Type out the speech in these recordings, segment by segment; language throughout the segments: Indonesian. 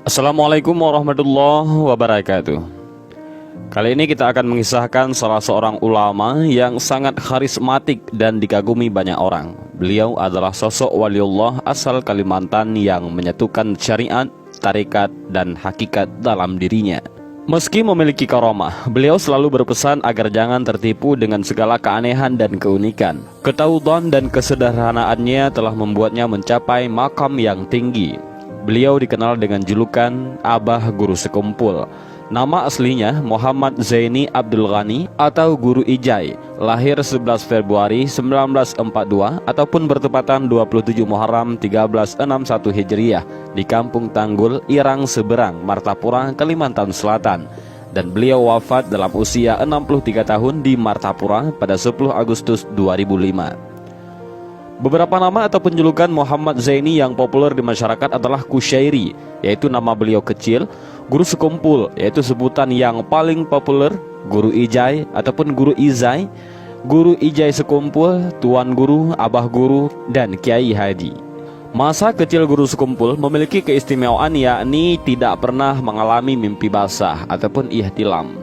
Assalamualaikum warahmatullahi wabarakatuh. Kali ini kita akan mengisahkan salah seorang ulama yang sangat karismatik dan dikagumi banyak orang. Beliau adalah sosok waliullah asal Kalimantan yang menyatukan syariat, tarekat, dan hakikat dalam dirinya. Meski memiliki karomah, beliau selalu berpesan agar jangan tertipu dengan segala keanehan dan keunikan. Ketauduhan dan kesederhanaannya telah membuatnya mencapai makam yang tinggi. Beliau dikenal dengan julukan Abah Guru Sekumpul. Nama aslinya Muhammad Zaini Abdul Ghani atau Guru Ijai. Lahir 11 Februari 1942 ataupun bertepatan 27 Muharram 1361 Hijriah di Kampung Tanggul, Irang Seberang, Martapura, Kalimantan Selatan. Dan beliau wafat dalam usia 63 tahun di Martapura pada 10 Agustus 2005. Beberapa nama ataupun julukan Muhammad Zaini yang populer di masyarakat adalah Kusyairi, yaitu nama beliau kecil, Guru Sekumpul, yaitu sebutan yang paling populer, Guru Ijai ataupun Guru Izai, Guru Ijai Sekumpul, Tuan Guru, Abah Guru, dan Kiai Haji. Masa kecil Guru Sekumpul memiliki keistimewaan yakni tidak pernah mengalami mimpi basah ataupun ihtilam.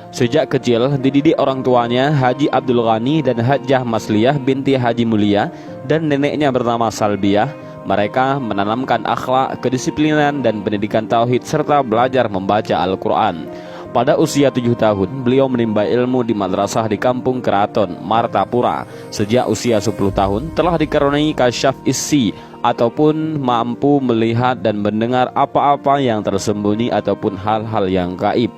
Sejak kecil dididik orang tuanya Haji Abdul Ghani dan Hajjah Masliyah binti Haji Mulia dan neneknya bernama Salbiah. Mereka menanamkan akhlak, kedisiplinan, dan pendidikan tauhid serta belajar membaca Al-Quran. Pada usia 7 tahun, beliau menimba ilmu di madrasah di Kampung Keraton, Martapura. Sejak usia 10 tahun telah dikaruniai kasyaf isi ataupun mampu melihat dan mendengar apa-apa yang tersembunyi ataupun hal-hal yang gaib.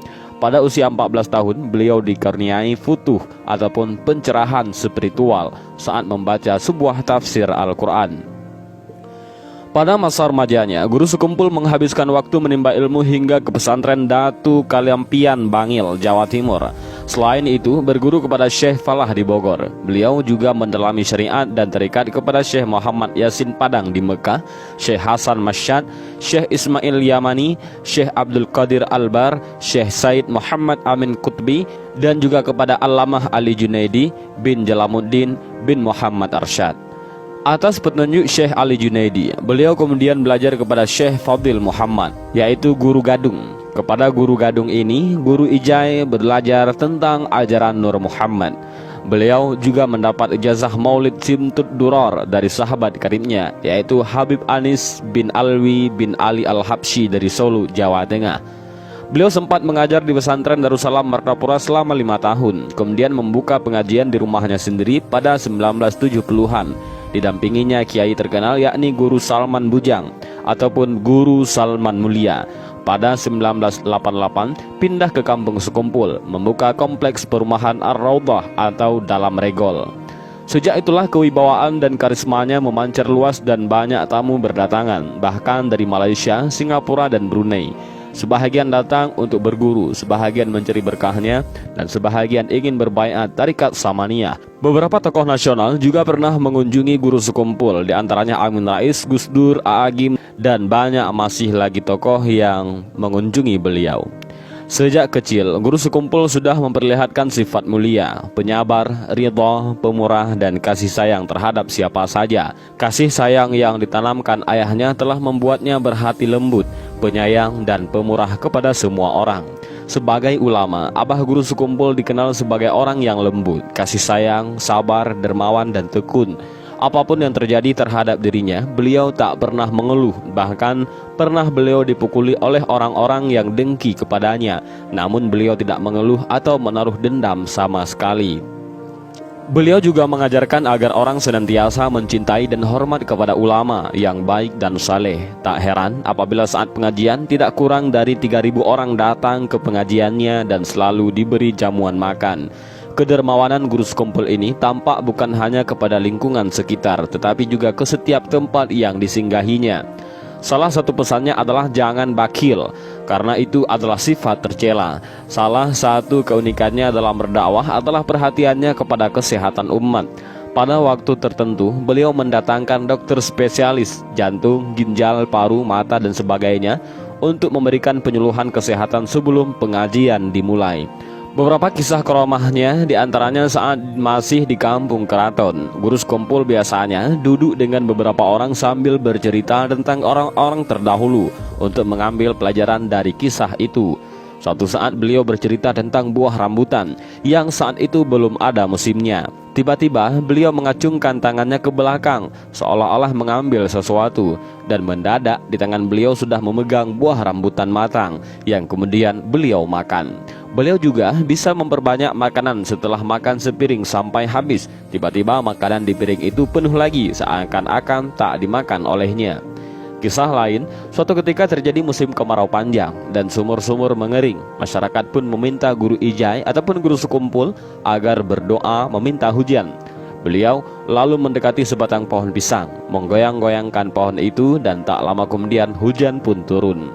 Pada usia 14 tahun, beliau dikaruniai futuh ataupun pencerahan spiritual saat membaca sebuah tafsir Al-Quran. Pada masa remajanya, Guru Sekumpul menghabiskan waktu menimba ilmu hingga ke pesantren Datu Kalampian, Bangil, Jawa Timur. Selain itu, berguru kepada Syekh Falah di Bogor. Beliau juga mendalami syariat dan tarekat kepada Syekh Muhammad Yasin Padang di Mekah, Syekh Hasan Masyad, Syekh Ismail Yamani, Syekh Abdul Qadir Albar, Syekh Said Muhammad Amin Qutbi, dan juga kepada Allamah Ali Junaidi bin Jalamuddin bin Muhammad Arsyad. Atas petunjuk Syekh Ali Junaidi, beliau kemudian belajar kepada Syekh Fadil Muhammad, yaitu Guru Gadung. Kepada Guru Gadung ini, Guru Ijai belajar tentang ajaran Nur Muhammad. Beliau juga mendapat ijazah Maulid Simtud Duror dari sahabat karibnya, yaitu Habib Anis bin Alwi bin Ali Al-Habsyi dari Solo, Jawa Tengah. Beliau sempat mengajar di pesantren Darussalam Martapura selama 5 tahun, kemudian membuka pengajian di rumahnya sendiri pada 1970-an. Didampinginya kiai terkenal yakni Guru Salman Bujang ataupun Guru Salman Mulia. Pada 1988 pindah ke Kampung Sekumpul, membuka kompleks perumahan Ar-Raudhah atau Dalam Regol. Sejak itulah kewibawaan dan karismanya memancar luas dan banyak tamu berdatangan, bahkan dari Malaysia, Singapura, dan Brunei. Sebahagian datang untuk berguru, sebahagian mencari berkahnya, dan sebahagian ingin berbaiat tarekat Samaniyah. Beberapa tokoh nasional juga pernah mengunjungi Guru Sekumpul, di antaranya Amin Rais, Gus Dur, Agim, dan banyak masih lagi tokoh yang mengunjungi beliau. Sejak kecil, Guru Sekumpul sudah memperlihatkan sifat mulia, penyabar, ridha, pemurah, dan kasih sayang terhadap siapa saja. Kasih sayang yang ditanamkan ayahnya telah membuatnya berhati lembut, penyayang, dan pemurah kepada semua orang. Sebagai ulama, Abah Guru Sekumpul dikenal sebagai orang yang lembut, kasih sayang, sabar, dermawan, dan tekun. Apapun yang terjadi terhadap dirinya, beliau tak pernah mengeluh. Bahkan pernah beliau dipukuli oleh orang-orang yang dengki kepadanya, namun beliau tidak mengeluh atau menaruh dendam sama sekali. Beliau juga mengajarkan agar orang senantiasa mencintai dan hormat kepada ulama yang baik dan saleh. Tak heran apabila saat pengajian tidak kurang dari 3.000 orang datang ke pengajiannya dan selalu diberi jamuan makan. Kedermawanan Guru Sekumpul ini tampak bukan hanya kepada lingkungan sekitar, tetapi juga ke setiap tempat yang disinggahinya. Salah satu pesannya adalah jangan bakhil, karena itu adalah sifat tercela. Salah satu keunikannya dalam berdakwah adalah perhatiannya kepada kesehatan umat. Pada waktu tertentu, beliau mendatangkan dokter spesialis jantung, ginjal, paru, mata, dan sebagainya untuk memberikan penyuluhan kesehatan sebelum pengajian dimulai. Beberapa kisah keramahnya diantaranya saat masih di kampung keraton, guru sekumpul biasanya duduk dengan beberapa orang sambil bercerita tentang orang-orang terdahulu untuk mengambil pelajaran dari kisah itu. Suatu saat beliau bercerita tentang buah rambutan yang saat itu belum ada musimnya. Tiba-tiba beliau mengacungkan tangannya ke belakang seolah-olah mengambil sesuatu, dan mendadak di tangan beliau sudah memegang buah rambutan matang yang kemudian beliau makan. Beliau juga bisa memperbanyak makanan setelah makan sepiring sampai habis. Tiba-tiba makanan di piring itu penuh lagi seakan-akan tak dimakan olehnya. Kisah lain, suatu ketika terjadi musim kemarau panjang dan sumur-sumur mengering. Masyarakat pun meminta guru ijai ataupun guru sekumpul agar berdoa meminta hujan. Beliau lalu mendekati sebatang pohon pisang, menggoyang-goyangkan pohon itu, dan tak lama kemudian hujan pun turun.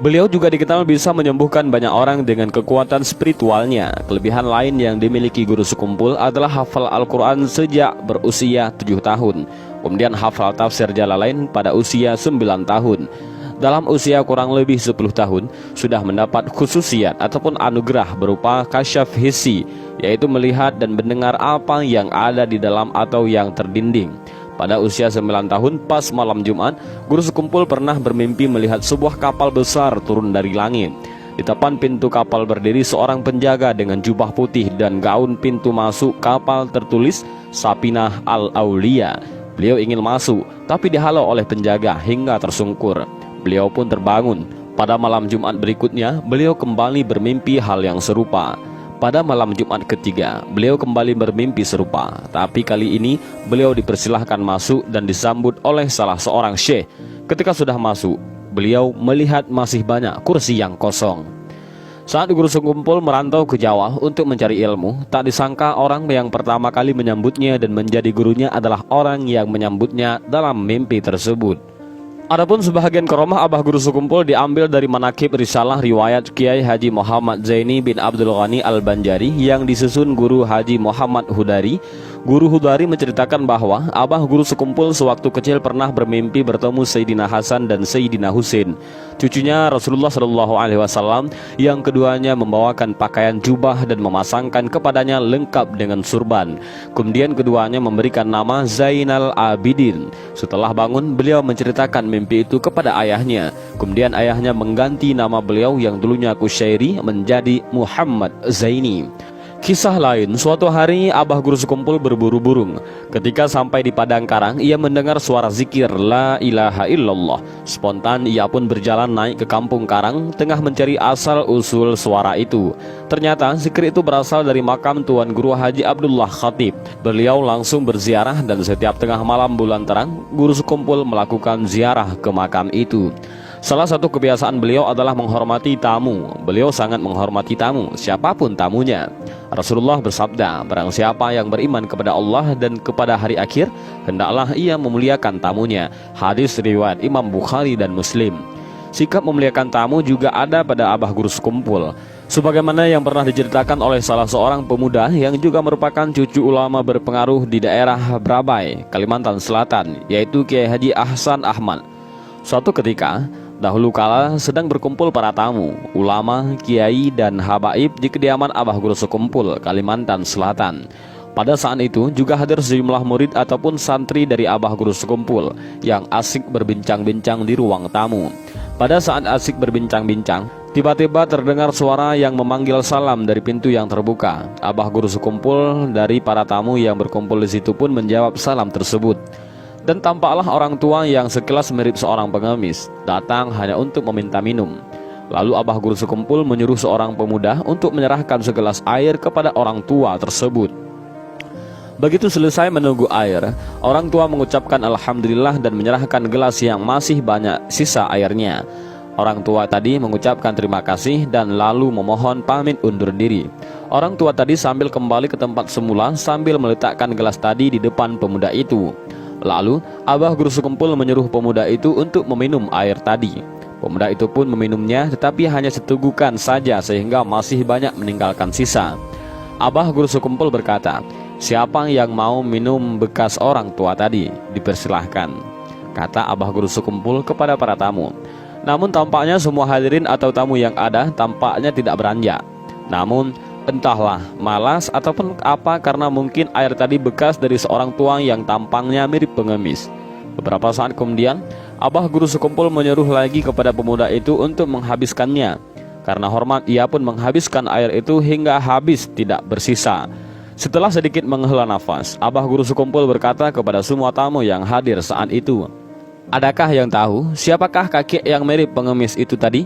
Beliau juga dikenal bisa menyembuhkan banyak orang dengan kekuatan spiritualnya. Kelebihan lain yang dimiliki guru sekumpul adalah hafal Al-Quran sejak berusia 7 tahun. Kemudian hafal tafsir Jalalain pada usia 9 tahun. Dalam usia kurang lebih 10 tahun, sudah mendapat khususiat ataupun anugerah berupa kasyaf hissi, yaitu melihat dan mendengar apa yang ada di dalam atau yang terdinding. Pada usia 9 tahun, pas malam Jumat, guru sekumpul pernah bermimpi melihat sebuah kapal besar turun dari langit. Di depan pintu kapal berdiri seorang penjaga dengan jubah putih dan gaun pintu masuk kapal tertulis Sapinah Al-Aulia. Beliau ingin masuk, tapi dihalau oleh penjaga hingga tersungkur. Beliau pun terbangun. Pada malam Jumat berikutnya, beliau kembali bermimpi hal yang serupa. Pada malam Jumat ketiga, beliau kembali bermimpi serupa, tapi kali ini beliau dipersilahkan masuk dan disambut oleh salah seorang syekh. Ketika sudah masuk, beliau melihat masih banyak kursi yang kosong. Saat guru sekumpul merantau ke Jawa untuk mencari ilmu, tak disangka orang yang pertama kali menyambutnya dan menjadi gurunya adalah orang yang menyambutnya dalam mimpi tersebut. Adapun sebahagian karamah abah guru sekumpul diambil dari manakib risalah riwayat Kiai Haji Muhammad Zaini bin Abdul Ghani Al-Banjari yang disusun guru Haji Muhammad Hudari. Guru Hudari menceritakan bahwa abah guru sekumpul sewaktu kecil pernah bermimpi bertemu Sayyidina Hasan dan Sayyidina Husain, cucunya Rasulullah SAW, yang keduanya membawakan pakaian jubah dan memasangkan kepadanya lengkap dengan surban. Kemudian keduanya memberikan nama Zainal Abidin. Setelah bangun, beliau menceritakan mimpi itu kepada ayahnya. Kemudian ayahnya mengganti nama beliau yang dulunya Kusyairi menjadi Muhammad Zaini. Kisah lain, suatu hari abah guru sekumpul berburu burung. Ketika sampai di padang karang, ia mendengar suara zikir La ilaha illallah. Spontan ia pun berjalan naik ke kampung karang, tengah mencari asal usul suara itu. Ternyata zikir itu berasal dari makam Tuan Guru Haji Abdullah Khatib. Beliau langsung berziarah, dan setiap tengah malam bulan terang, guru sekumpul melakukan ziarah ke makam itu. Salah satu kebiasaan beliau adalah menghormati tamu. Beliau sangat menghormati tamu, siapapun tamunya. Rasulullah bersabda, barang siapa yang beriman kepada Allah dan kepada hari akhir, hendaklah ia memuliakan tamunya. Hadis riwayat Imam Bukhari dan Muslim. Sikap memuliakan tamu juga ada pada abah guru sekumpul, sebagaimana yang pernah diceritakan oleh salah seorang pemuda yang juga merupakan cucu ulama berpengaruh di daerah Brabai, Kalimantan Selatan, yaitu Kiai Haji Ahsan Ahmad. Suatu ketika, dahulu kala sedang berkumpul para tamu, ulama, kiai, dan habaib di kediaman abah guru sekumpul, Kalimantan Selatan. Pada saat itu juga hadir sejumlah murid ataupun santri dari abah guru sekumpul yang asik berbincang-bincang di ruang tamu. Pada saat asik berbincang-bincang, tiba-tiba terdengar suara yang memanggil salam dari pintu yang terbuka. Abah guru sekumpul dari para tamu yang berkumpul di situ pun menjawab salam tersebut. Dan tampaklah orang tua yang sekilas mirip seorang pengemis datang hanya untuk meminta minum. Lalu abah guru sekumpul menyuruh seorang pemuda untuk menyerahkan segelas air kepada orang tua tersebut. Begitu selesai menunggu air, orang tua mengucapkan alhamdulillah dan menyerahkan gelas yang masih banyak sisa airnya. Orang tua tadi mengucapkan terima kasih dan lalu memohon pamit undur diri. Orang tua tadi sambil kembali ke tempat semula sambil meletakkan gelas tadi di depan pemuda itu. Lalu, abah guru sekumpul menyuruh pemuda itu untuk meminum air tadi. Pemuda itu pun meminumnya, tetapi hanya setegukan saja sehingga masih banyak meninggalkan sisa. Abah guru sekumpul berkata, siapa yang mau minum bekas orang tua tadi, dipersilahkan, kata abah guru sekumpul kepada para tamu. Namun tampaknya semua hadirin atau tamu yang ada tampaknya tidak beranjak. Namun Entahlah malas ataupun apa, karena mungkin air tadi bekas dari seorang tuang yang tampangnya mirip pengemis. Beberapa saat kemudian, abah guru sekumpul menyuruh lagi kepada pemuda itu untuk menghabiskannya. Karena hormat, ia pun menghabiskan air itu hingga habis tidak bersisa. Setelah sedikit menghela nafas, abah guru sekumpul berkata kepada semua tamu yang hadir saat itu, "Adakah yang tahu siapakah kakek yang mirip pengemis itu tadi?"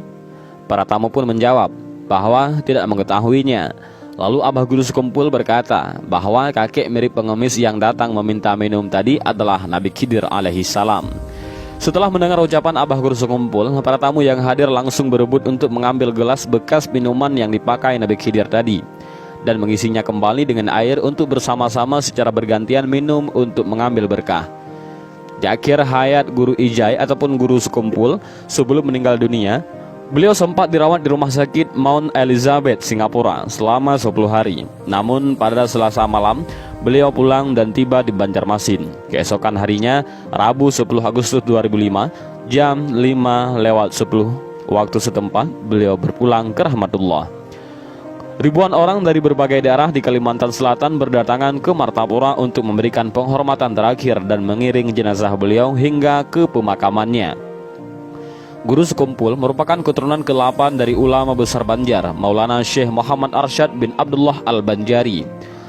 Para tamu pun menjawab bahwa tidak mengetahuinya. Lalu abah guru sekumpul berkata bahwa kakek mirip pengemis yang datang meminta minum tadi adalah Nabi Khidir alaihi salam. Setelah mendengar ucapan abah guru sekumpul, para tamu yang hadir langsung berebut untuk mengambil gelas bekas minuman yang dipakai Nabi Khidir tadi dan mengisinya kembali dengan air untuk bersama-sama secara bergantian minum untuk mengambil berkah. Di akhir hayat guru Ijai ataupun guru sekumpul sebelum meninggal dunia, beliau sempat dirawat di rumah sakit Mount Elizabeth, Singapura selama 10 hari. Namun pada Selasa malam, beliau pulang dan tiba di Banjarmasin. Keesokan harinya, Rabu 10 Agustus 2005, jam 5:10 waktu setempat, beliau berpulang ke rahmatullah. Ribuan orang dari berbagai daerah di Kalimantan Selatan berdatangan ke Martapura untuk memberikan penghormatan terakhir dan mengiring jenazah beliau hingga ke pemakamannya. Guru sekumpul merupakan keturunan ke-8 dari ulama besar Banjar, Maulana Syekh Muhammad Arsyad bin Abdullah Al-Banjari.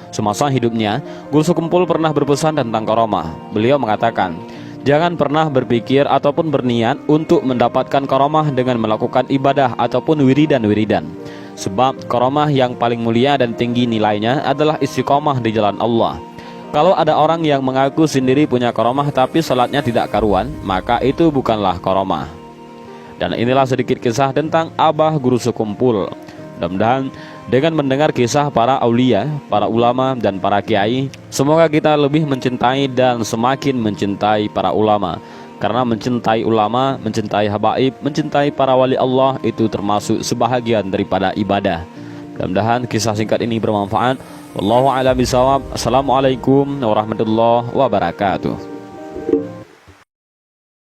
Semasa hidupnya, guru sekumpul pernah berpesan tentang karomah. Beliau mengatakan, jangan pernah berpikir ataupun berniat untuk mendapatkan karomah dengan melakukan ibadah ataupun wiridan-wiridan. Sebab karomah yang paling mulia dan tinggi nilainya adalah istiqomah di jalan Allah. Kalau ada orang yang mengaku sendiri punya karomah tapi salatnya tidak karuan, maka itu bukanlah karomah. Dan inilah sedikit kisah tentang abah guru sekumpul. Mudah-mudahan dengan mendengar kisah para aulia, para ulama dan para kiai, semoga kita lebih mencintai dan semakin mencintai para ulama. Karena mencintai ulama, mencintai habaib, mencintai para wali Allah itu termasuk sebahagian daripada ibadah. Mudah-mudahan kisah singkat ini bermanfaat. Wallahu a'lam bishawab. Assalamualaikum warahmatullahi wabarakatuh.